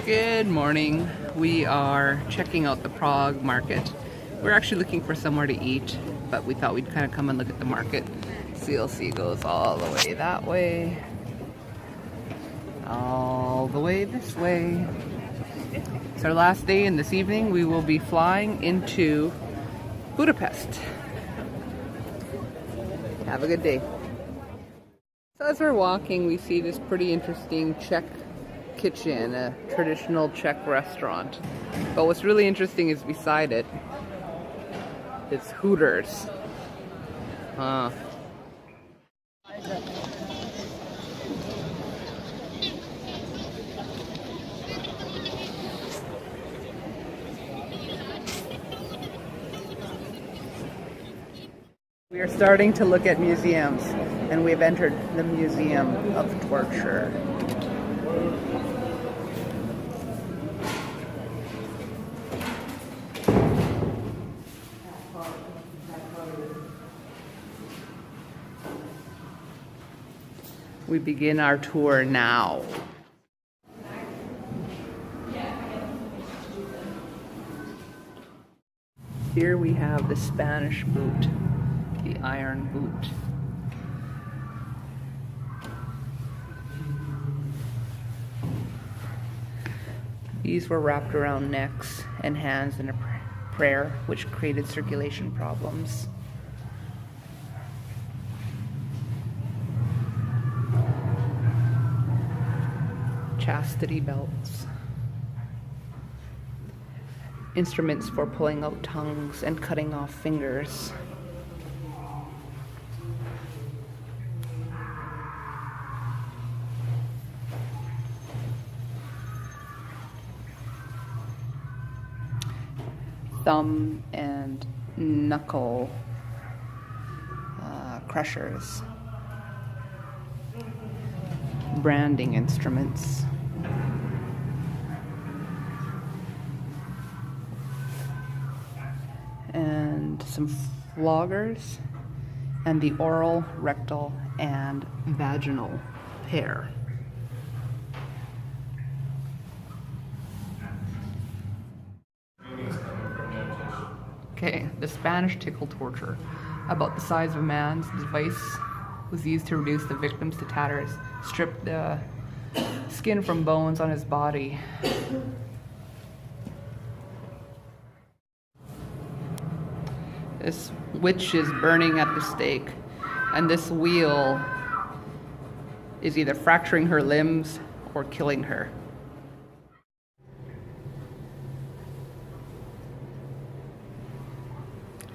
Good morning. We are checking out the Prague market. We're actually looking for somewhere to eat, but we thought we'd kind of come and look at the market. CLC goes all the way that way, all the way this way. It's our last day, and this evening we will be flying into Budapest. Have a good day. So as we're walking, we see this pretty interesting Czech kitchen, a traditional Czech restaurant. But what's really interesting is beside it, it's Hooters. We are starting to look at museums, and we've entered the Museum of Torture. We begin our tour now. Here we have the Spanish boot, the iron boot. These were wrapped around necks and hands in a prayer, which created circulation problems. Chastity belts. Instruments for pulling out tongues and cutting off fingers. Thumb and knuckle crushers. Branding instruments. And some floggers, and the oral, rectal, and vaginal pair. Okay, the Spanish tickle torture. About the size of a man's, the device was used to reduce the victims to tatters, strip the skin from bones on his body. This witch is burning at the stake, and this wheel is either fracturing her limbs or killing her.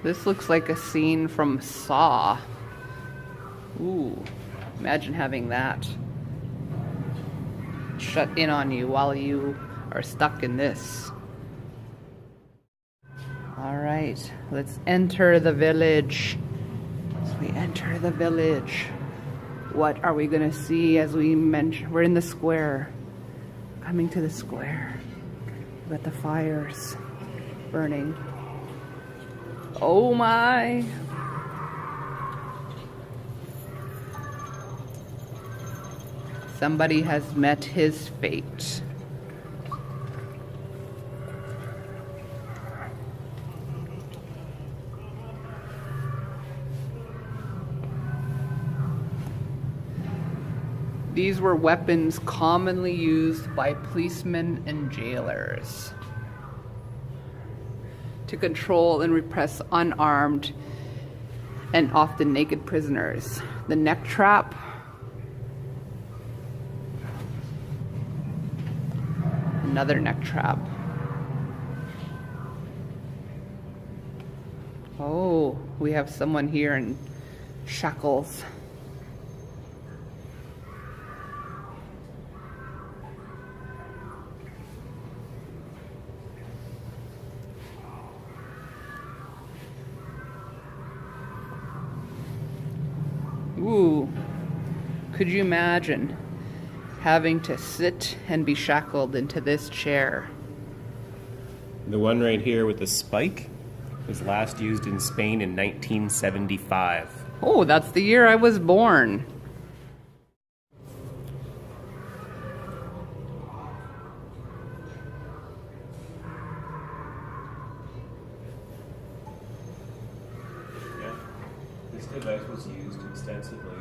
This looks like a scene from Saw. Ooh, imagine having that shut in on you while you are stuck in this. All right, let's enter the village. As we enter the village, what are we gonna see as we mention? We're in the square. Coming to the square. We've got the fires burning. Oh my! Somebody has met his fate. These were weapons commonly used by policemen and jailers to control and repress unarmed and often naked prisoners. The neck trap, another neck trap. Oh, we have someone here in shackles. Ooh, could you imagine having to sit and be shackled into this chair? The one right here with the spike was last used in Spain in 1975. Oh, that's the year I was born. was used extensively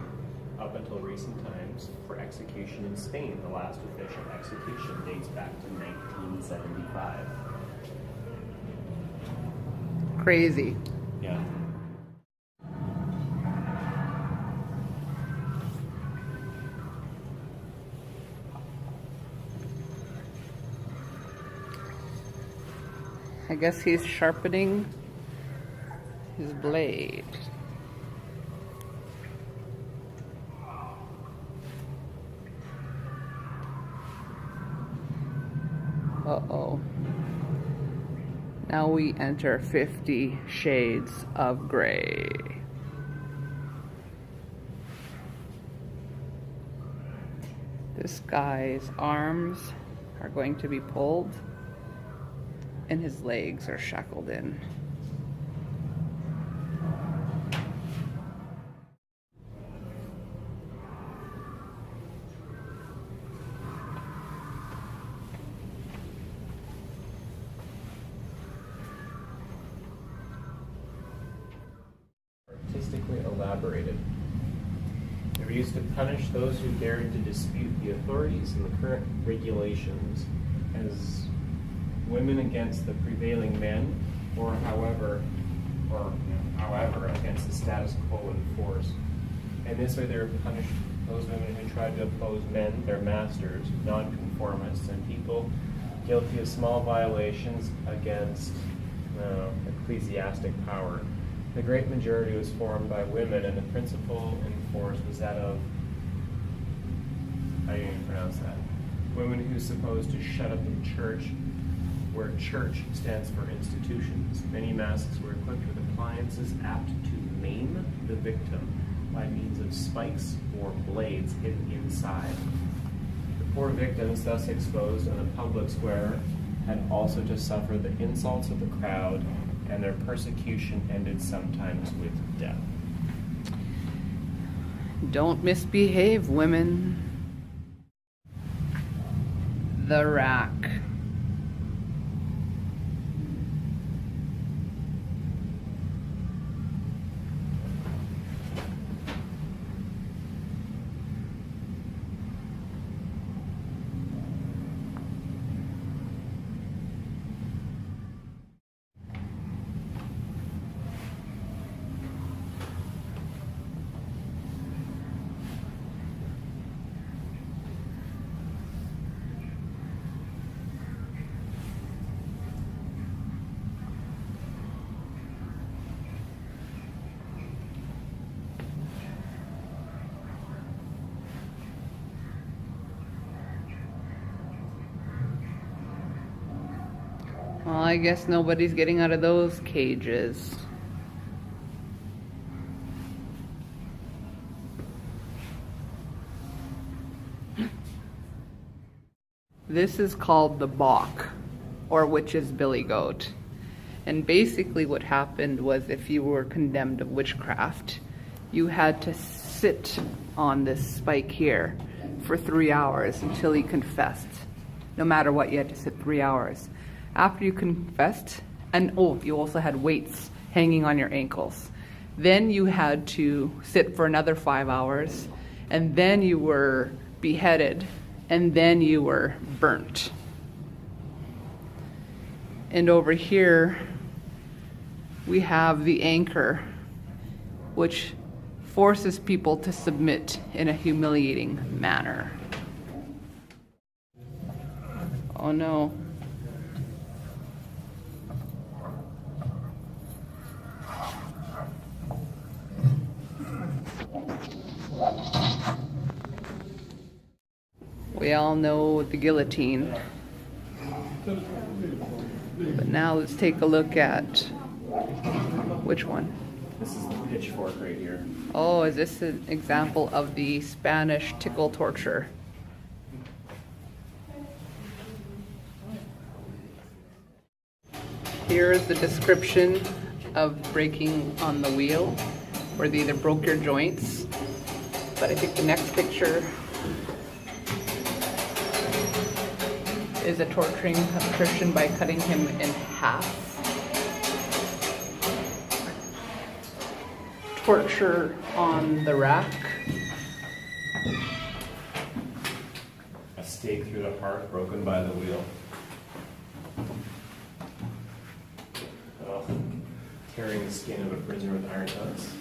up until recent times for execution in Spain. The last official execution dates back to 1975. Crazy. Yeah. I guess he's sharpening his blade. Uh-oh. Now we enter 50 Shades of Grey. This guy's arms are going to be pulled and his legs are shackled in. Artistically elaborated. They were used to punish those who dared to dispute the authorities and the current regulations as women against the prevailing men, or however against the status quo in force. And this way they were punished those women who tried to oppose men, their masters, nonconformists, and people guilty of small violations against ecclesiastic power. The great majority was formed by women, and the principle in force was that of, how do you even pronounce that? Women who supposed to shut up the church, where church stands for institutions. Many masks were equipped with appliances apt to maim the victim by means of spikes or blades hidden inside. The poor victims thus exposed on the public square had also to suffer the insults of the crowd, and their persecution ended sometimes with death. Don't misbehave, women. The rack. Well, I guess nobody's getting out of those cages. This is called the Bok, or witch's billy goat. And basically what happened was, if you were condemned of witchcraft, you had to sit on this spike here for 3 hours until you confessed. No matter what, you had to sit 3 hours. After you confessed, and you also had weights hanging on your ankles. Then you had to sit for another 5 hours, and then you were beheaded, and then you were burnt. And over here, we have the anchor, which forces people to submit in a humiliating manner. Oh no. We all know the guillotine. But now let's take a look at which one? This is the pitchfork right here. Oh, is this an example of the Spanish tickle torture? Here is the description of breaking on the wheel, where they either broke your joints, but I think the next picture is a torturing of a Christian by cutting him in half. torture on the rack. A stake through the heart broken by the wheel. Oh, tearing the skin of a prisoner with iron hooks.